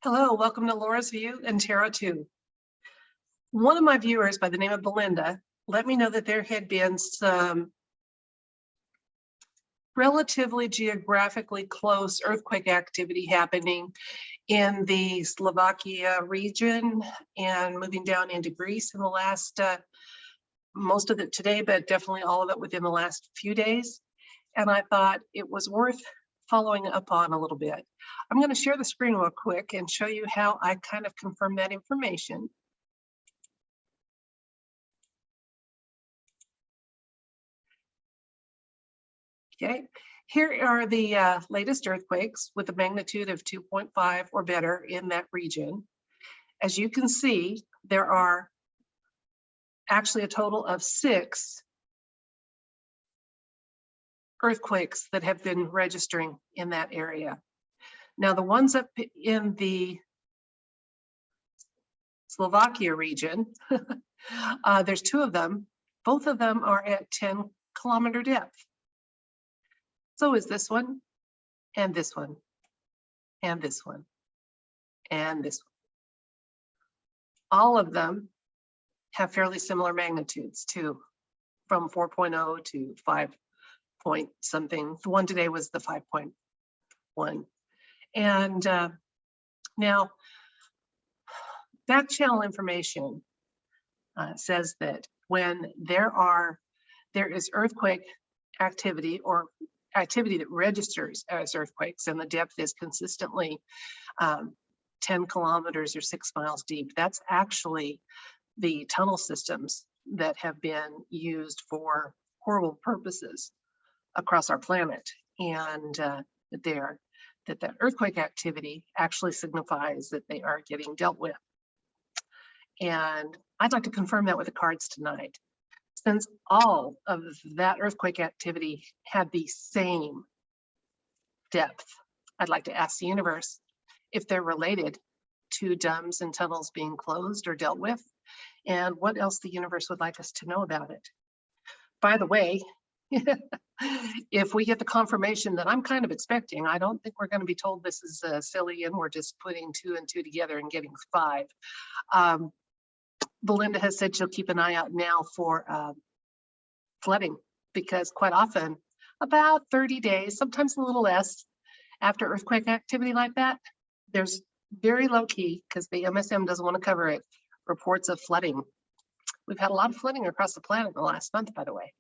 Hello, welcome to Laura's View and Tarot 2. One of my viewers by the name of Belinda let me know that there had been some relatively geographically close earthquake activity happening in the Slovakia region and moving down into Greece in the last, most of it today, but definitely all of it within the last few days. And I thought it was worth following up on a little bit. I'm going to share the screen real quick and show you how I kind of confirm that information. Okay, here are the latest earthquakes with a magnitude of 2.5 or better in that region. As you can see, there are actually a total of 6 earthquakes that have been registering in that area. Now, the ones up in the Slovakia region, there's 2 of them. Both of them are at 10-kilometer depth. So is this one, and this one, and this one, and this one. All of them have fairly similar magnitudes too, from 4.0 to 5 point something. The one today was the 5.1. And now back channel information says that when there is earthquake activity or activity that registers as earthquakes and the depth is consistently 10 kilometers or 6 miles deep, that's actually the tunnel systems that have been used for horrible purposes across our planet, and that earthquake activity actually signifies that they are getting dealt with. And I'd like to confirm that with the cards tonight. Since all of that earthquake activity had the same depth, I'd like to ask the universe if they're related to DUMBS and tunnels being closed or dealt with, and what else the universe would like us to know about it. By the way, if we get the confirmation that I'm kind of expecting, I don't think we're going to be told this is silly and we're just putting 2 and 2 together and getting 5. Belinda has said she'll keep an eye out now for flooding, because quite often, about 30 days, sometimes a little less, after earthquake activity like that, there's very low key, because the MSM doesn't want to cover it, reports of flooding. We've had a lot of flooding across the planet in the last month, by the way.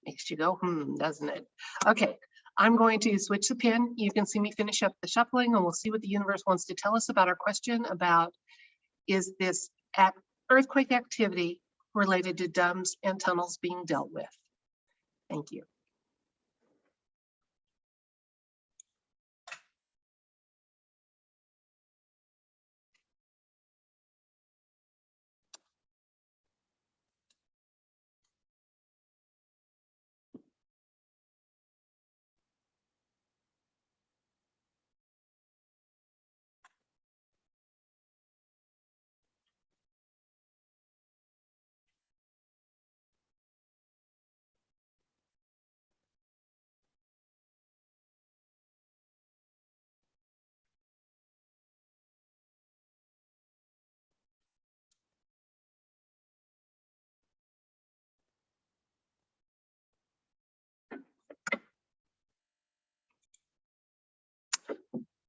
Makes you go, doesn't it? Okay, I'm going to switch the pin. You can see me finish up the shuffling, and we'll see what the universe wants to tell us about our question about, is this earthquake activity related to DUMBS and tunnels being dealt with? Thank you.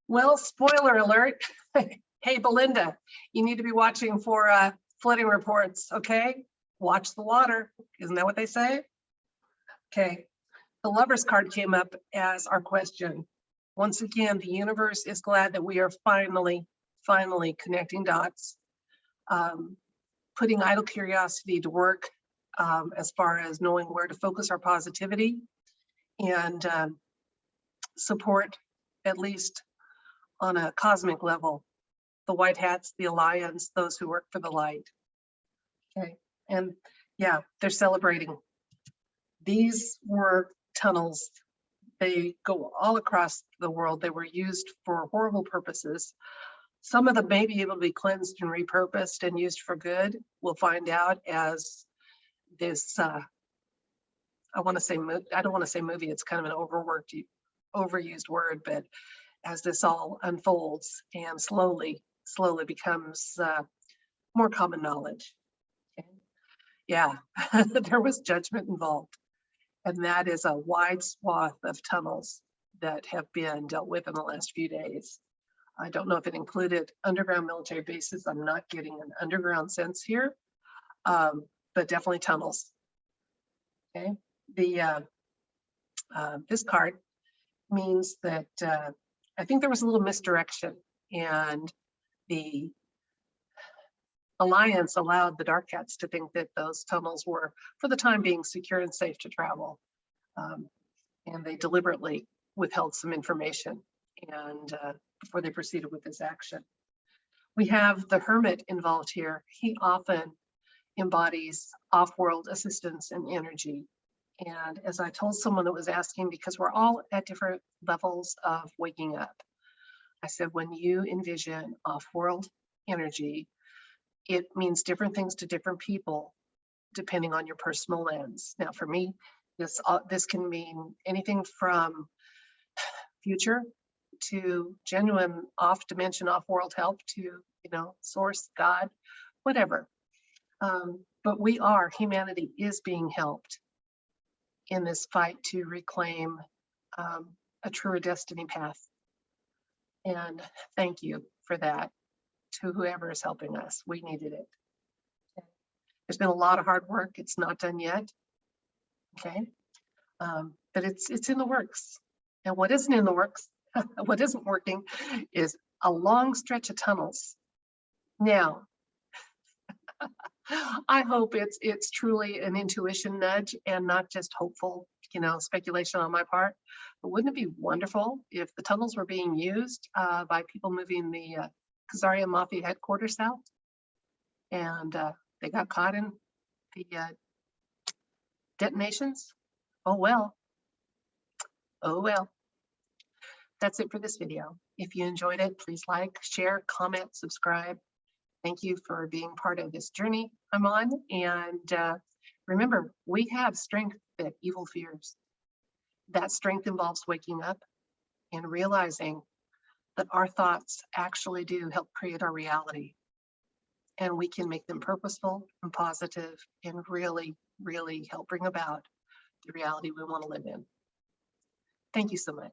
Well, spoiler alert. Hey, Belinda, you need to be watching for flooding reports, okay? Watch the water. Isn't that what they say? Okay, the Lover's card came up as our question. Once again, the universe is glad that we are finally connecting dots, putting idle curiosity to work as far as knowing where to focus our positivity and support, at least on a cosmic level, the white hats, the alliance, those who work for the light. Okay, and yeah, they're celebrating. These were tunnels. They go all across the world. They were used for horrible purposes. Some of them may be able to be cleansed and repurposed and used for good. We'll find out as this, I don't want to say movie, it's kind of an overused word, but as this all unfolds and slowly becomes more common knowledge. Okay. Yeah, there was judgment involved. And that is a wide swath of tunnels that have been dealt with in the last few days. I don't know if it included underground military bases. I'm not getting an underground sense here, but definitely tunnels. Okay, this card means that I think there was a little misdirection, and the Alliance allowed the Dark Cats to think that those tunnels were, for the time being, secure and safe to travel. And they deliberately withheld some information and before they proceeded with this action. We have the Hermit involved here. He often embodies off-world assistance and energy. And as I told someone that was asking, because we're all at different levels of waking up, I said, when you envision off-world energy, it means different things to different people, depending on your personal lens. Now, for me, this can mean anything from future to genuine off-dimension, off-world help to, source, God, whatever. But humanity is being helped in this fight to reclaim a truer destiny path. And thank you for that to whoever is helping us. We needed it. There's been a lot of hard work. It's not done yet. Okay. But it's in the works. And what isn't in the works, what isn't working is a long stretch of tunnels. Now, I hope it's truly an intuition nudge and not just hopeful, speculation on my part. But wouldn't it be wonderful if the tunnels were being used by people moving the Khazaria Mafia headquarters south, and they got caught in the detonations? Oh well. Oh well. That's it for this video. If you enjoyed it, please like, share, comment, subscribe. Thank you for being part of this journey I'm on. And remember, we have strength that evil fears. That strength involves waking up and realizing that our thoughts actually do help create our reality. And we can make them purposeful and positive and really, really help bring about the reality we want to live in. Thank you so much.